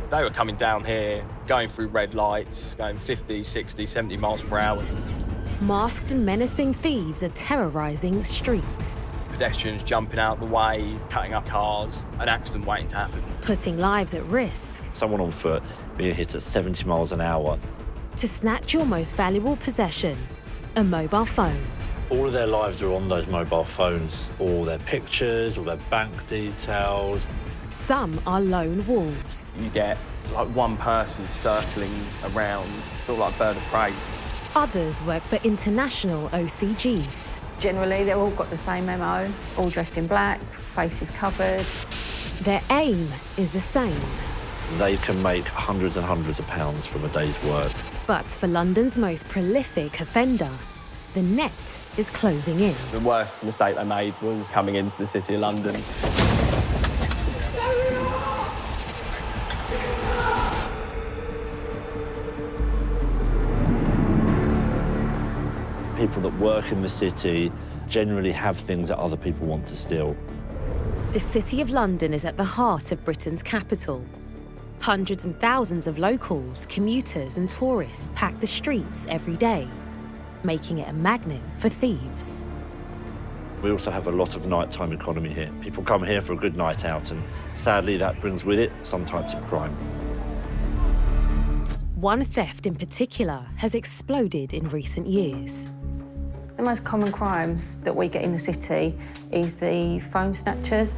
They were coming down here, going through red lights, going 50, 60, 70 miles per hour. Masked and menacing thieves are terrorising streets. Pedestrians jumping out the way, cutting up cars, an accident waiting to happen. Putting lives at risk. Someone on foot being hit at 70 miles an hour. To snatch your most valuable possession, a mobile phone. All of their lives are on those mobile phones. All their pictures, all their bank details. Some are lone wolves. You get like one person circling around, sort of like a bird of prey. Others work for international OCGs. Generally, they've all got the same MO, all dressed in black, faces covered. Their aim is the same. They can make hundreds and hundreds of pounds from a day's work. But for London's most prolific offender, the net is closing in. The worst mistake they made was coming into the City of London. People that work in the city generally have things that other people want to steal. The City of London is at the heart of Britain's capital. Hundreds and thousands of locals, commuters and tourists pack the streets every day, making it a magnet for thieves. We also have a lot of nighttime economy here. People come here for a good night out, and sadly that brings with it some types of crime. One theft in particular has exploded in recent years. The most common crimes that we get in the city is the phone snatchers.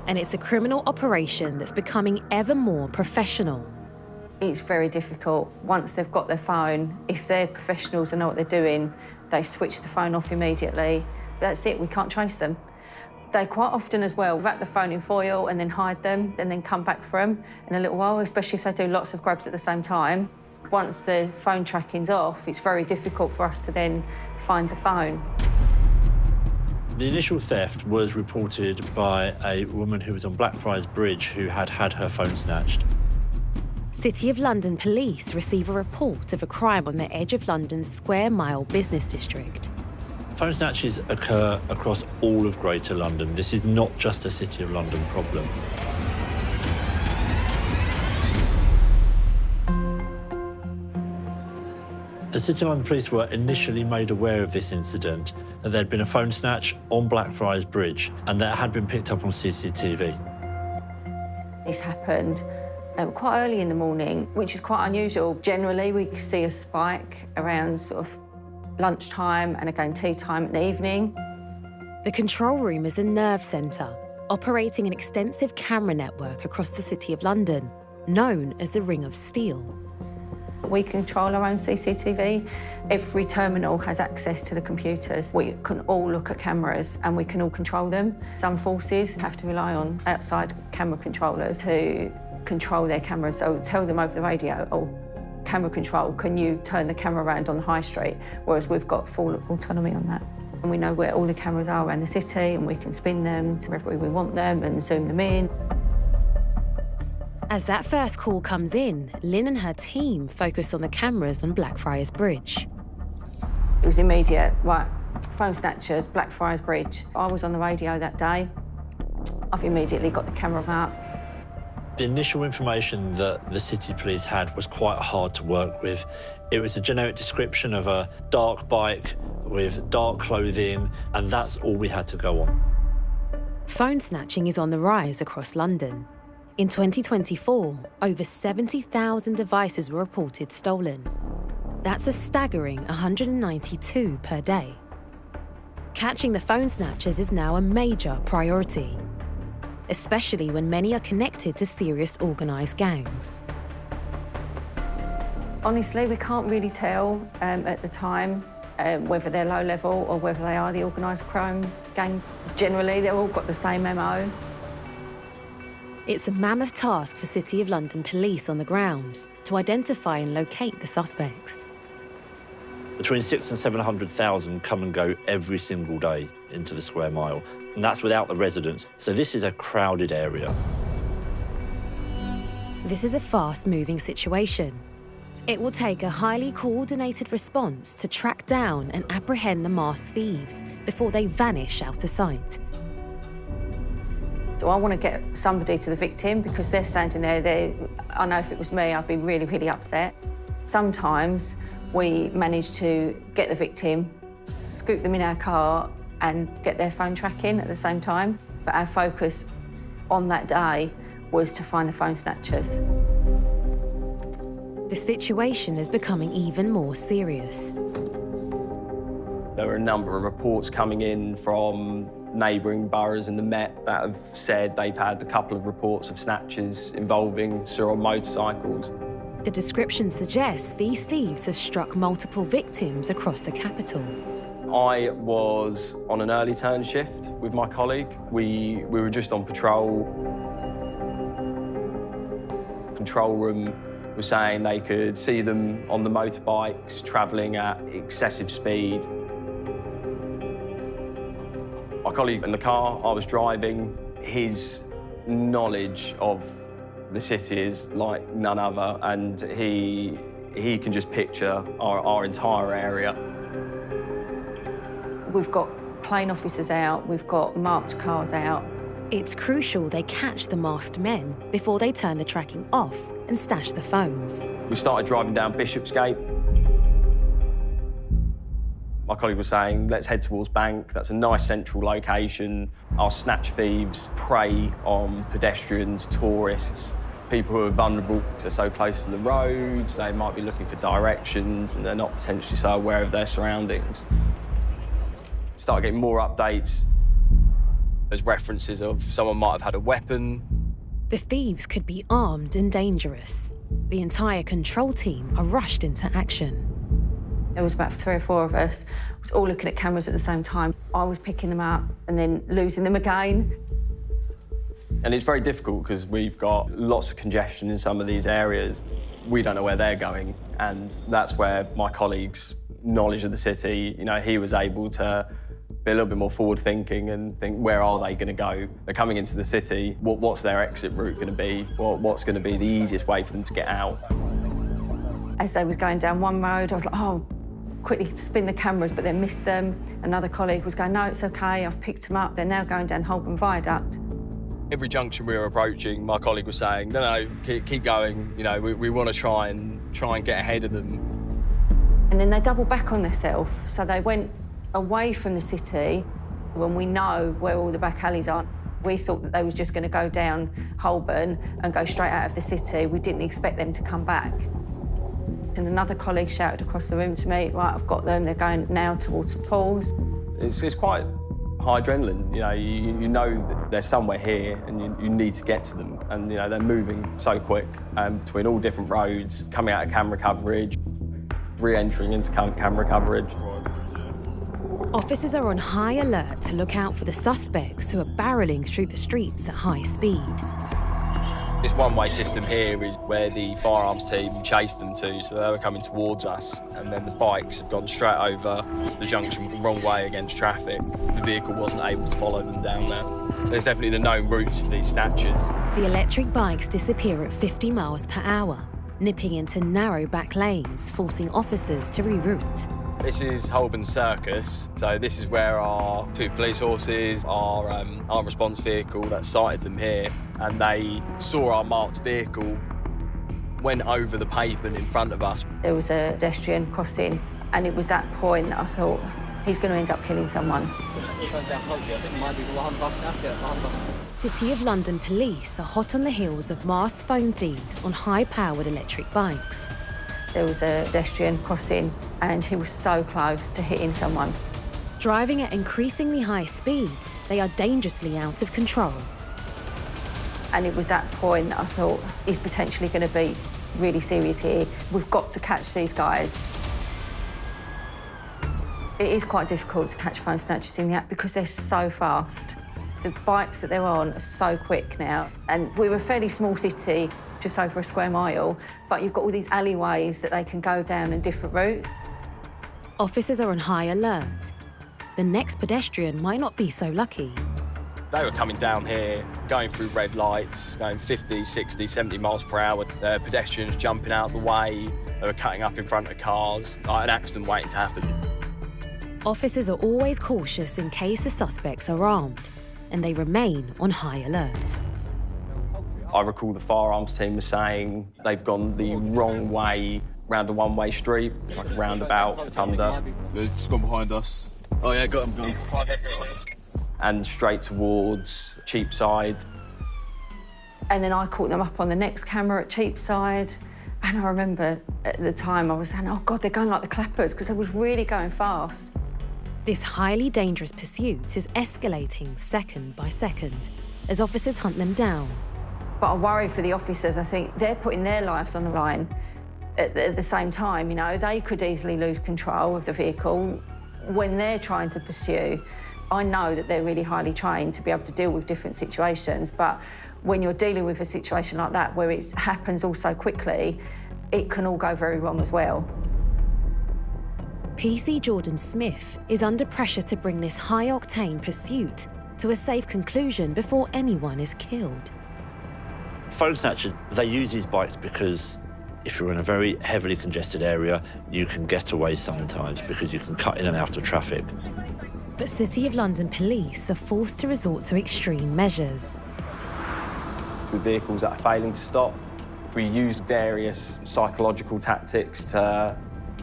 And it's a criminal operation that's becoming ever more professional. It's very difficult. Once they've got their phone, if they're professionals and know what they're doing, they switch the phone off immediately. That's it, we can't trace them. They quite often as well wrap the phone in foil and then hide them and then come back for them in a little while, especially if they do lots of grabs at the same time. Once the phone tracking's off, it's very difficult for us to then find the phone. The initial theft was reported by a woman who was on Blackfriars Bridge who had had her phone snatched. City of London police receive a report of a crime on the edge of London's Square Mile business district. Phone snatches occur across all of Greater London. This is not just a City of London problem. The City of London Police were initially made aware of this incident, that there'd been a phone snatch on Blackfriars Bridge and that it had been picked up on CCTV. This happened quite early in the morning, which is quite unusual. Generally, we see a spike around sort of lunchtime and again tea time in the evening. The control room is a nerve centre, operating an extensive camera network across the City of London, known as the Ring of Steel. We control our own CCTV. Every terminal has access to the computers. We can all look at cameras and we can all control them. Some forces have to rely on outside camera controllers to control their cameras. So tell them over the radio, oh, camera control, can you turn the camera around on the high street? Whereas we've got full autonomy on that. And we know where all the cameras are around the city and we can spin them to wherever we want them and zoom them in. As that first call comes in, Lynn and her team focus on the cameras on Blackfriars Bridge. It was immediate, right, phone snatchers, Blackfriars Bridge. I was on the radio that day. I've immediately got the camera out. The initial information that the City Police had was quite hard to work with. It was a generic description of a dark bike with dark clothing, and that's all we had to go on. Phone snatching is on the rise across London. In 2024, over 70,000 devices were reported stolen. That's a staggering 192 per day. Catching the phone snatchers is now a major priority, especially when many are connected to serious organised gangs. Honestly, we can't really tell at the time whether they're low level or whether they are the organised crime gang. Generally, they've all got the same MO. It's a mammoth task for City of London police on the ground to identify and locate the suspects. Between 600,000 and 700,000 come and go every single day into the Square Mile, and that's without the residents. So this is a crowded area. This is a fast-moving situation. It will take a highly coordinated response to track down and apprehend the masked thieves before they vanish out of sight. So I want to get somebody to the victim because they're standing there. I know if it was me, I'd be really, really upset. Sometimes we manage to get the victim, scoop them in our car and get their phone tracking at the same time. But our focus on that day was to find the phone snatchers. The situation is becoming even more serious. There were a number of reports coming in from neighbouring boroughs in the Met that have said they've had a couple of reports of snatchers involving Sir on motorcycles. The description suggests these thieves have struck multiple victims across the capital. I was on an early turn shift with my colleague. We were just on patrol. Control room was saying they could see them on the motorbikes travelling at excessive speed. My colleague in the car I was driving, his knowledge of the city is like none other, and he can just picture our entire area. We've got plane officers out, we've got marked cars out. It's crucial they catch the masked men before they turn the tracking off and stash the phones. We started driving down Bishopsgate. My colleague was saying, let's head towards Bank. That's a nice central location. Our snatch thieves prey on pedestrians, tourists, people who are vulnerable. They're so close to the roads, they might be looking for directions and they're not potentially so aware of their surroundings. Start getting more updates. There's references of someone might have had a weapon. The thieves could be armed and dangerous. The entire control team are rushed into action. There was about 3 or 4 of us. We was all looking at cameras at the same time. I was picking them up and then losing them again. And it's very difficult because we've got lots of congestion in some of these areas. We don't know where they're going, and that's where my colleague's knowledge of the city, you know, he was able to be a little bit more forward-thinking and think, where are they going to go? They're coming into the city. What's their exit route going to be? What's going to be the easiest way for them to get out? As they was going down one road, I was like, oh, quickly spin the cameras, but then missed them. Another colleague was going, no, it's OK, I've picked them up. They're now going down Holborn Viaduct. Every junction we were approaching, my colleague was saying, no, keep going. You know, we want to try and get ahead of them. And then they doubled back on themselves, so they went away from the city when we know where all the back alleys are. We thought that they was just going to go down Holborn and go straight out of the city. We didn't expect them to come back. And another colleague shouted across the room to me, right, I've got them, they're going now towards the pools. It's quite high adrenaline, you know that they're somewhere here and you need to get to them. And, you know, they're moving so quick between all different roads, coming out of camera coverage, re-entering into camera coverage. Officers are on high alert to look out for the suspects who are barrelling through the streets at high speed. This one-way system here is where the firearms team chased them to, so they were coming towards us, and then the bikes have gone straight over the junction the wrong way against traffic. The vehicle wasn't able to follow them down there. There's definitely the known routes for these snatchers. The electric bikes disappear at 50 miles per hour, nipping into narrow back lanes, forcing officers to reroute. This is Holborn Circus, so this is where our 2 police horses, our armed response vehicle that sighted them here, and they saw our marked vehicle, went over the pavement in front of us. There was a pedestrian crossing, and it was that point that I thought, he's going to end up killing someone. City of London police are hot on the heels of masked phone thieves on high-powered electric bikes. There was a pedestrian crossing, and he was so close to hitting someone. Driving at increasingly high speeds, they are dangerously out of control. And it was that point that I thought, he's potentially going to be really serious here. We've got to catch these guys. It is quite difficult to catch phone snatchers in the app because they're so fast. The bikes that they're on are so quick now. And we're a fairly small city, just over a square mile, but you've got all these alleyways that they can go down in different routes. Officers are on high alert. The next pedestrian might not be so lucky. They were coming down here, going through red lights, going 50, 60, 70 miles per hour. The pedestrians jumping out the way, they were cutting up in front of cars, like an accident waiting to happen. Officers are always cautious in case the suspects are armed. and they remain on high alert. I recall the firearms team was saying they've gone the wrong way round a one-way street. It's like a roundabout, rotunda. They've just gone behind us. Oh yeah, got him. And straight towards Cheapside. And then I caught them up on the next camera at Cheapside. And I remember at the time I was saying, oh God, they're going like the clappers, because they was really going fast. This highly dangerous pursuit is escalating second by second as officers hunt them down. But I worry for the officers. I think they're putting their lives on the line at the same time. You know, they could easily lose control of the vehicle when they're trying to pursue. I know that they're really highly trained to be able to deal with different situations, but when you're dealing with a situation like that where it happens all so quickly, it can all go very wrong as well. PC Jordan Smith is under pressure to bring this high-octane pursuit to a safe conclusion before anyone is killed. Phone snatchers, they use these bikes because if you're in a very heavily congested area, you can get away sometimes because you can cut in and out of traffic. But City of London police are forced to resort to extreme measures. With vehicles that are failing to stop, we use various psychological tactics to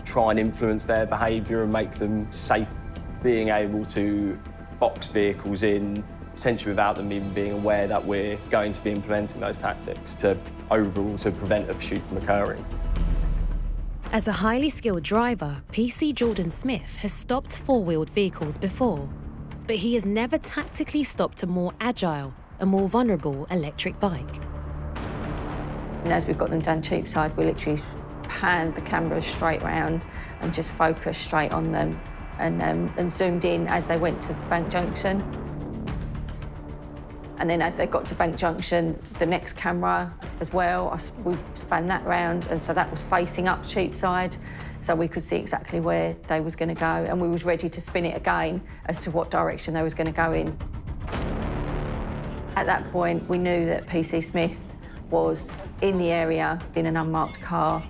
try and influence their behaviour and make them safe. Being able to box vehicles in, potentially without them even being aware that we're going to be implementing those tactics to overall to prevent a pursuit from occurring. As a highly skilled driver, PC Jordan Smith has stopped four-wheeled vehicles before, but he has never tactically stopped a more agile and more vulnerable electric bike. And as we've got them down Cheapside, we literally panned the cameras straight round and just focused straight on them and zoomed in as they went to Bank Junction. And then as they got to Bank Junction, the next camera as well, we span that round, and so that was facing up Cheapside, so we could see exactly where they was going to go, and we was ready to spin it again as to what direction they was going to go in. At that point, we knew that PC Smith was in the area in an unmarked car,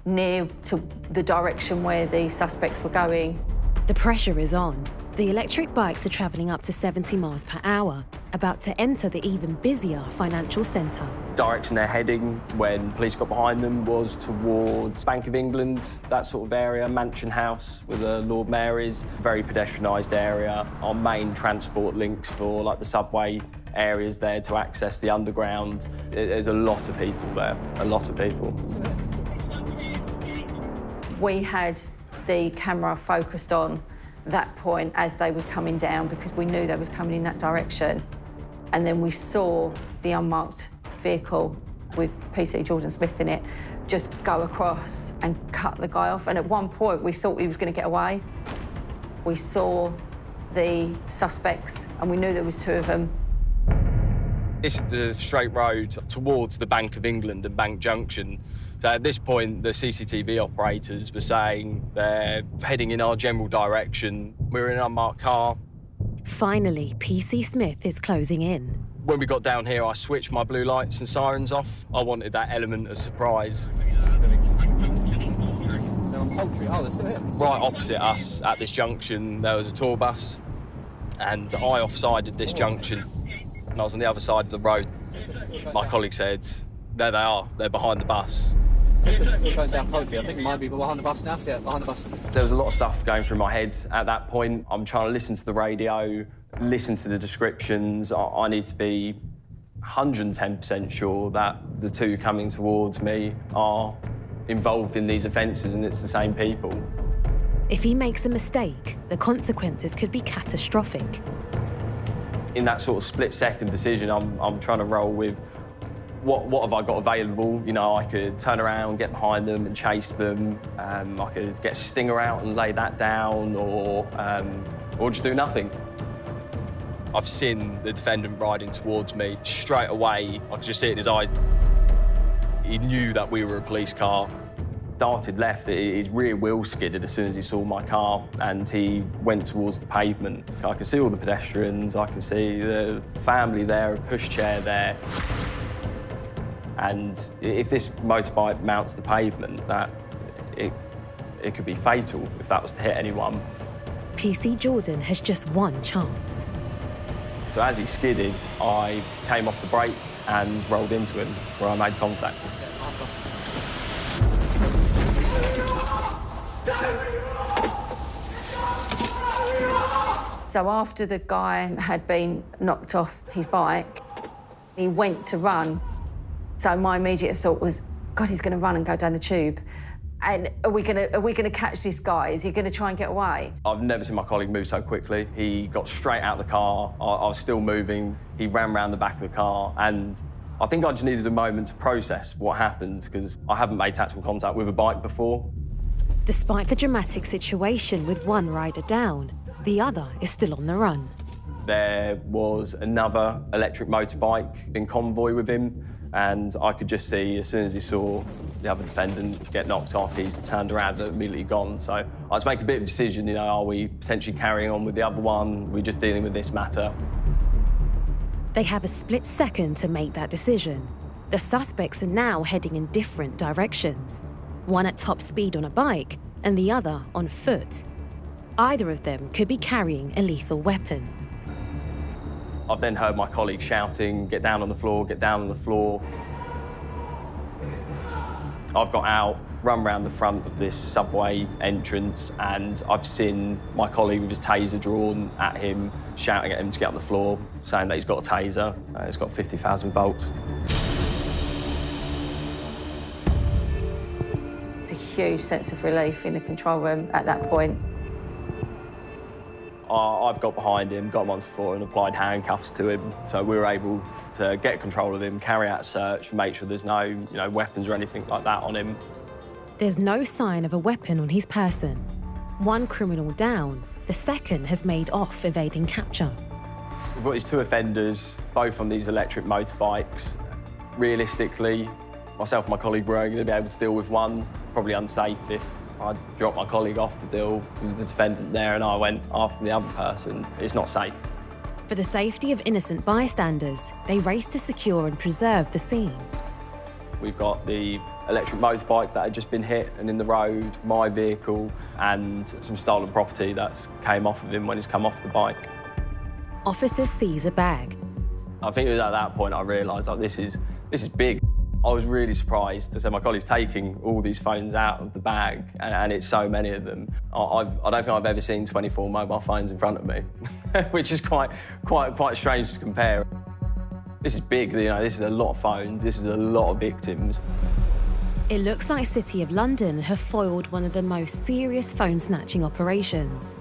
near to the direction where the suspects were going. The pressure is on. The electric bikes are travelling up to 70 miles per hour, about to enter the even busier financial centre. Direction they're heading when police got behind them was towards Bank of England, that sort of area, Mansion House where the Lord Mayor is. Very pedestrianised area. Our main transport links for like the subway areas there to access the underground. There's a lot of people there, a lot of people. We had the camera focused on that point as they was coming down because we knew they was coming in that direction. And then we saw the unmarked vehicle with PC Jordan Smith in it just go across and cut the guy off. And at one point, we thought he was going to get away. We saw the suspects and we knew there was two of them. This is the straight road towards the Bank of England and Bank Junction. So at this point, the CCTV operators were saying they're heading in our general direction. We're in an unmarked car. Finally, PC Smith is closing in. When we got down here, I switched my blue lights and sirens off. I wanted that element of surprise. Right opposite us at this junction, there was a tour bus, and I offsided this junction, and I was on the other side of the road. My colleague said, there they are, they're behind the bus. Going down Poultry. I think it might be behind the bus now. Yeah, behind the bus. There was a lot of stuff going through my head at that point. I'm trying to listen to the radio, listen to the descriptions. I need to be 110% sure that the two coming towards me are involved in these offences and it's the same people. If he makes a mistake, the consequences could be catastrophic. In that sort of split-second decision, I'm trying to roll with what have I got available? You know, I could turn around, get behind them and chase them. I could get a stinger out and lay that down, or just do nothing. I've seen the defendant riding towards me. Straight away, I could just see it in his eyes. He knew that we were a police car. Darted left, his rear wheel skidded as soon as he saw my car, and he went towards the pavement. I could see all the pedestrians, I could see the family there, a pushchair there. And if this motorbike mounts the pavement, that it could be fatal if that was to hit anyone. PC Jordan has just one chance. So as he skidded, I came off the brake and rolled into him, where I made contact. So after the guy had been knocked off his bike, he went to run. So my immediate thought was, God, he's going to run and go down the tube. And are we going to catch this guy? Is he going to try and get away? I've never seen my colleague move so quickly. He got straight out of the car. I was still moving. He ran round the back of the car, and I think I just needed a moment to process what happened, because I haven't made tactical contact with a bike before. Despite the dramatic situation with one rider down, the other is still on the run. There was another electric motorbike in convoy with him, and I could just see, as soon as he saw the other defendant get knocked off, he's turned around and immediately gone. So I had to make a bit of a decision, you know, are we potentially carrying on with the other one? Are we just dealing with this matter? They have a split second to make that decision. The suspects are now heading in different directions. One at top speed on a bike and the other on foot. Either of them could be carrying a lethal weapon. I've then heard my colleague shouting, get down on the floor, get down on the floor. I've got out, run round the front of this subway entrance, and I've seen my colleague with his taser drawn at him, shouting at him to get on the floor, saying that he's got a taser. It's got 50,000 volts. It's a huge sense of relief in the control room at that point. I've got behind him, got him on the floor and applied handcuffs to him. So we were able to get control of him, carry out a search, make sure there's no weapons or anything like that on him. There's no sign of a weapon on his person. One criminal down, the second has made off evading capture. We've got these two offenders, both on these electric motorbikes. Realistically, myself and my colleague were only going to be able to deal with one, probably unsafe if I dropped my colleague off to deal with the defendant there and I went after the other person. It's not safe. For the safety of innocent bystanders, they race to secure and preserve the scene. We've got the electric motorbike that had just been hit and in the road, my vehicle, and some stolen property that came off of him when he's come off the bike. Officers seize a bag. I think it was at that point I realised, like, this is big. I was really surprised to see my colleagues taking all these phones out of the bag, and it's so many of them. I don't think I've ever seen 24 mobile phones in front of me, which is quite strange to compare. This is big, this is a lot of phones, this is a lot of victims. It looks like City of London have foiled one of the most serious phone snatching operations.